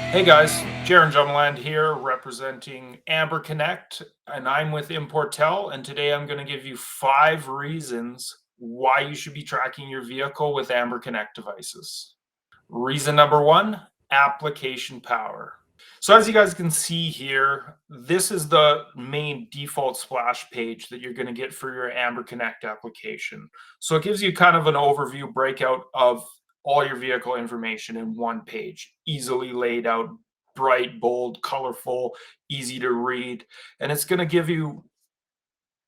Hey guys, Jaron Drumland here representing Amber Connect, and I'm with Importel. And today I'm going to give you 5 reasons why you should be tracking your vehicle with Amber Connect devices. Reason number one, application power. So, as you guys can see here, this is the main default splash page that you're going to get for your Amber Connect application. So, it gives you kind of an overview breakout of all your vehicle information in one page, easily laid out, bright, bold, colorful, easy to read. And it's going to give you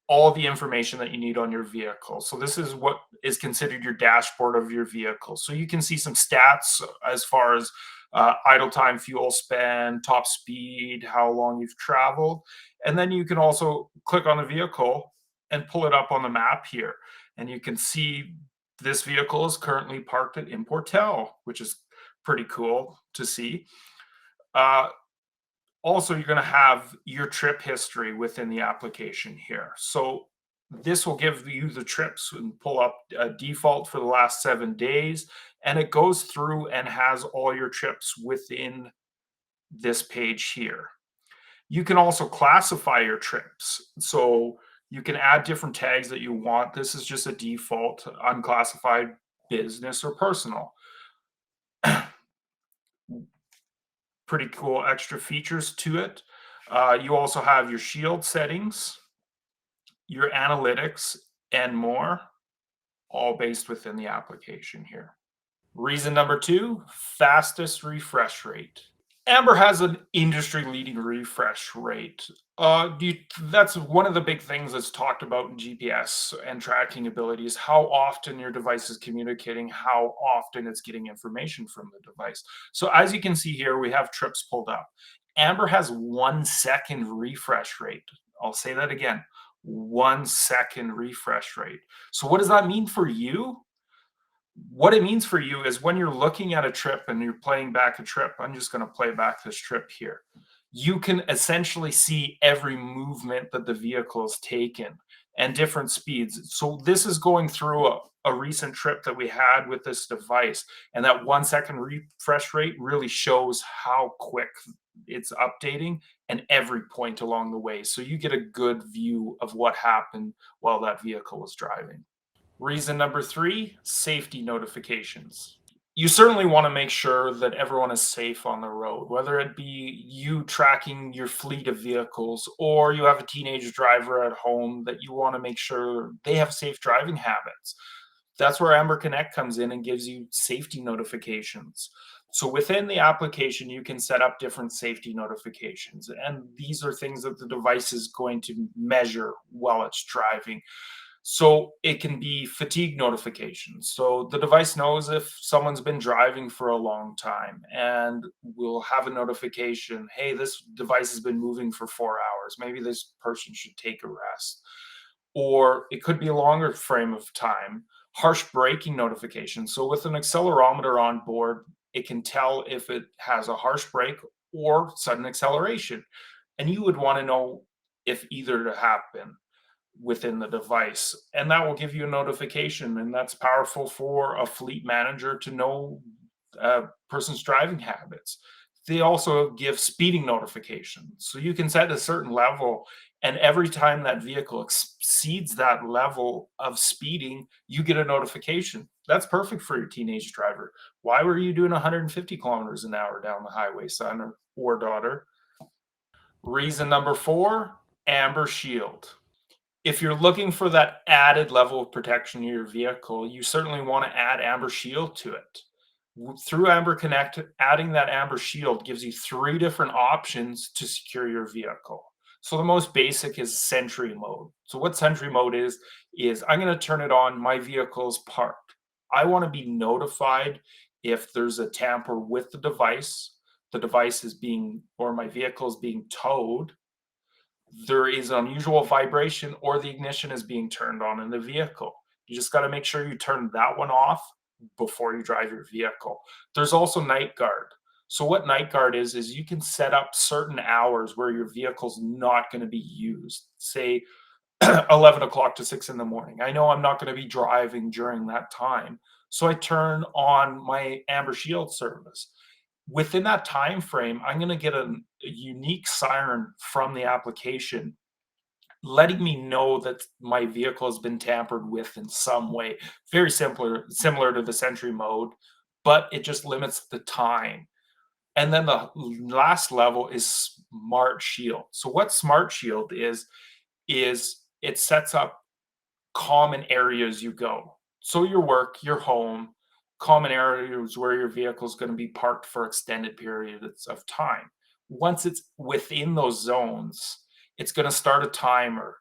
all the information that you need on your vehicle. So this is what is considered your dashboard of your vehicle. So you can see some stats as far as idle time, fuel spend, top speed, how long you've traveled. And then you can also click on the vehicle and pull it up on the map here. And you can see this vehicle is currently parked at Importel, which is pretty cool to see. Uh, Also, you're going to have your trip history within the application here. So this will give you the trips and pull up a default for the last 7 days. And it goes through and has all your trips within this page here. You can also classify your trips. So you can add different tags that you want. This is just a default unclassified business or personal. Pretty cool extra features to it. You also have your shield settings, your analytics, and more, all based within the application here. Reason number two, fastest refresh rate. Amber has an industry leading refresh rate. That's one of the big things that's talked about in GPS and tracking abilities, how often your device is communicating, how often it's getting information from the device. So as you can see here, we have trips pulled up. Amber has 1 second refresh rate. I'll say that again, 1 second refresh rate. So what does that mean for you? What it means for you is when you're looking at a trip and you're playing back a trip, I'm just going to play back this trip here. You can essentially see every movement that the vehicle has taken and different speeds. So this is going through a recent trip that we had with this device, and that 1 second refresh rate really shows how quick it's updating and every point along the way. So you get a good view of what happened while that vehicle was driving. Reason number three, safety notifications. You certainly want to make sure that everyone is safe on the road, whether it be you tracking your fleet of vehicles or you have a teenage driver at home that you want to make sure they have safe driving habits. That's where Amber Connect comes in and gives you safety notifications. So within the application, you can set up different safety notifications. And these are things that the device is going to measure while it's driving. So it can be fatigue notifications. So the device knows if someone's been driving for a long time and will have a notification, hey, this device has been moving for 4 hours. Maybe this person should take a rest. Or it could be a longer frame of time. Harsh braking notifications. So with an accelerometer on board, it can tell if it has a harsh brake or sudden acceleration. And you would want to know if either to happen within the device, and that will give you a notification, and that's powerful for a fleet manager to know a person's driving habits. They also give speeding notifications, so you can set a certain level, and every time that vehicle exceeds that level of speeding, you get a notification. That's perfect for your teenage driver. Why were you doing 150 kilometers an hour down the highway, son or daughter? Reason number four, Amber Shield. If you're looking for that added level of protection in your vehicle, you certainly want to add Amber Shield to it. Through Amber Connect, adding that Amber Shield gives you 3 different options to secure your vehicle. So the most basic is Sentry mode. So what Sentry mode is I'm going to turn it on. My vehicle is parked. I want to be notified if there's a tamper with the device is being, or my vehicle is being towed, there is unusual vibration, or the ignition is being turned on in the vehicle. You just got to make sure you turn that one off before you drive your vehicle. There's also night guard. So what night guard is you can set up certain hours where your vehicle's not going to be used. Say 11 o'clock to 6 in the morning. I know I'm not going to be driving during that time. So I turn on my Amber Shield service. Within that time frame, I'm going to get a unique siren from the application letting me know that my vehicle has been tampered with in some way. Very similar to the Sentry mode, but it just limits the time. And then the last level is Smart Shield. So what Smart Shield is it sets up common areas you go. So your work, your home, common areas where your vehicle is going to be parked for extended periods of time. Once it's within those zones, it's going to start a timer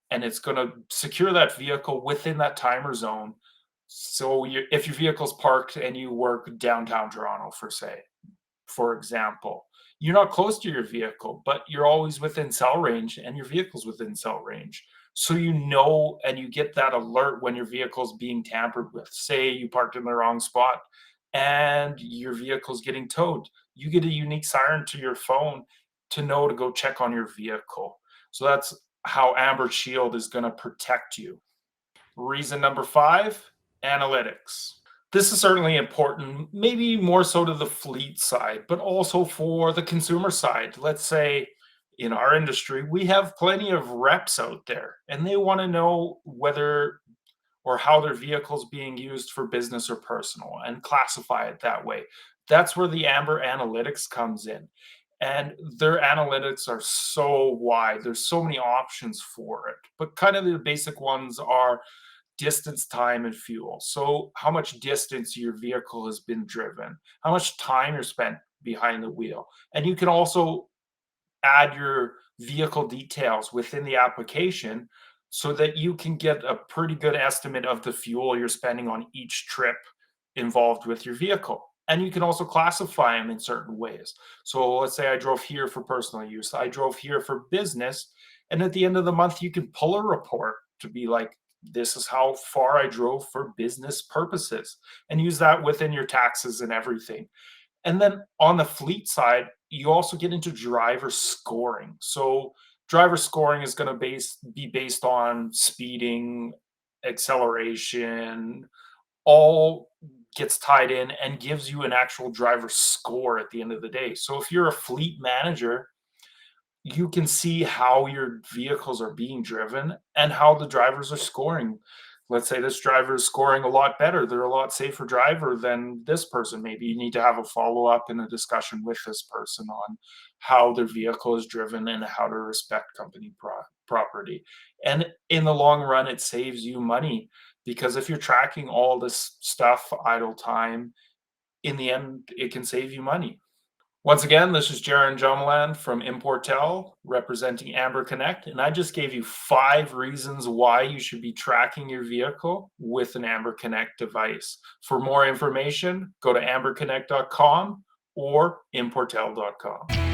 and it's going to secure that vehicle within that timer zone. So if your vehicle's parked and you work downtown Toronto, for example, you're not close to your vehicle, but you're always within cell range and your vehicle's within cell range. So you know, and you get that alert when your vehicle's being tampered with. Say you parked in the wrong spot and your vehicle's getting towed. You get a unique siren to your phone to know to go check on your vehicle. So that's how Amber Shield is going to protect you. Reason number five, analytics. This is certainly important, maybe more so to the fleet side, but also for the consumer side. Let's say in our industry, we have plenty of reps out there and they want to know whether or how their vehicle is being used for business or personal and classify it that way. That's where the Amber Analytics comes in. And their analytics are so wide. There's so many options for it. But kind of the basic ones are distance, time, and fuel. So, how much distance your vehicle has been driven, how much time you're spent behind the wheel. And you can also add your vehicle details within the application so that you can get a pretty good estimate of the fuel you're spending on each trip involved with your vehicle. And you can also classify them in certain ways. So let's say I drove here for personal use, I drove here for business. And at the end of the month, you can pull a report to be like, this is how far I drove for business purposes, and use that within your taxes and everything. And then on the fleet side, you also get into driver scoring. So driver scoring is going to be based on speeding, acceleration, all gets tied in and gives you an actual driver score at the end of the day. So if you're a fleet manager, you can see how your vehicles are being driven and how the drivers are scoring. Let's say this driver is scoring a lot better. They're a lot safer driver than this person. Maybe you need to have a follow up and a discussion with this person on how their vehicle is driven and how to respect company property. And in the long run, it saves you money because if you're tracking all this stuff, idle time, in the end, it can save you money. Once again, this is Jaron Jomeland from Importel representing Amber Connect, and I just gave you 5 reasons why you should be tracking your vehicle with an Amber Connect device. For more information, go to amberconnect.com or importel.com.